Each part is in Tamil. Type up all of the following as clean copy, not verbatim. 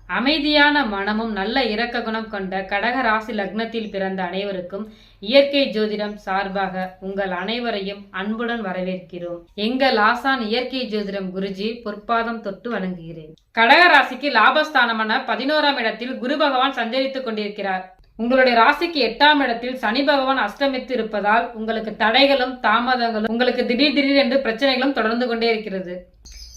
அமைதியான மனமும் நல்ல இரக்க குணம் கொண்ட கடக ராசி லக்னத்தில் பிறந்த அனைவருக்கும் இயற்கை ஜோதிடம் சார்பாக உங்கள் அனைவரையும் அன்புடன் வரவேற்கிறோம். எங்கள் ஆசான் இயற்கை ஜோதிடம் குருஜி பொற்பாதம் தொட்டு வணங்குகிறேன். கடக ராசிக்கு லாபஸ்தானமான 11ஆம் இடத்தில் குரு பகவான் சஞ்சரித்துக் கொண்டிருக்கிறார். உங்களுடைய ராசிக்கு 8ஆம் இடத்தில் சனி பகவான் அஷ்டமித்து இருப்பதால் உங்களுக்கு தடைகளும் தாமதங்களும், உங்களுக்கு திடீர் என்று பிரச்சனைகளும் தொடர்ந்து கொண்டே இருக்கிறது.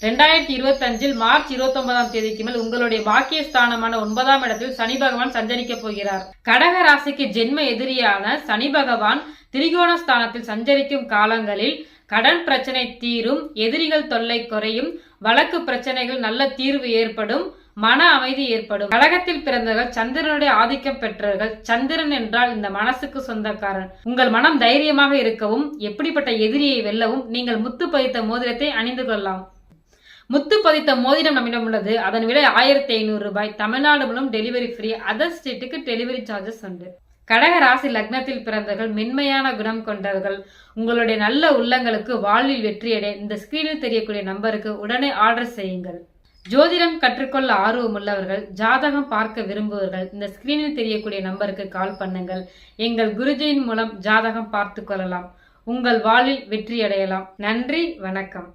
2025 மார்ச் 29ஆம் தேதிக்கு மேல் உங்களுடைய பாக்கியஸ்தானமான 9ஆம் இடத்தில் சனி பகவான் சஞ்சரிக்க போகிறார். கடக ராசிக்கு ஜென்ம எதிரியான சனி பகவான் திரிகோண ஸ்தானத்தில் சஞ்சரிக்கும் காலங்களில் கடன் பிரச்சனை தீரும், எதிரிகள் தொல்லை குறையும், வழக்கு பிரச்சனைகள் நல்ல தீர்வு ஏற்படும், மன அமைதி ஏற்படும். கடகத்தில் பிறந்தவர்கள் சந்திரனுடைய ஆதிக்கம் பெற்றவர்கள். சந்திரன் என்றால் இந்த மனசுக்கு சொந்தக்காரன். உங்கள் மனம் தைரியமாக இருக்கவும், எப்படிப்பட்ட எதிரியை வெல்லவும் நீங்கள் முத்து பதித்த மோதிரத்தை அணிந்து கொள்ளலாம். முத்து பதித்த மோதிரம் நம்மிடம் உள்ளது. அதன் விலை 1500 ரூபாய். தமிழ்நாடு மூலம் டெலிவரி ஃப்ரீ. அதர் ஸ்டேட்டுக்கு டெலிவரி சார்ஜஸ் உண்டு. கடக ராசி லக்னத்தில் பிறந்தவர்கள் மென்மையான குணம் கொண்டவர்கள். உங்களுடைய நல்ல உள்ளங்களுக்கு வாழ்வில் வெற்றியடைய இந்த ஸ்கிரீனில் தெரியக்கூடிய நம்பருக்கு உடனே ஆர்டர் செய்யுங்கள். ஜோதிடம் கற்றுக்கொள்ள ஆர்வம் உள்ளவர்கள், ஜாதகம் பார்க்க விரும்புவர்கள் இந்த ஸ்கிரீனில் தெரியக்கூடிய நம்பருக்கு கால் பண்ணுங்கள். எங்கள் குருஜியின் மூலம் ஜாதகம் பார்த்து கொள்ளலாம். உங்கள் வாழ்வில் வெற்றியடையலாம். நன்றி, வணக்கம்.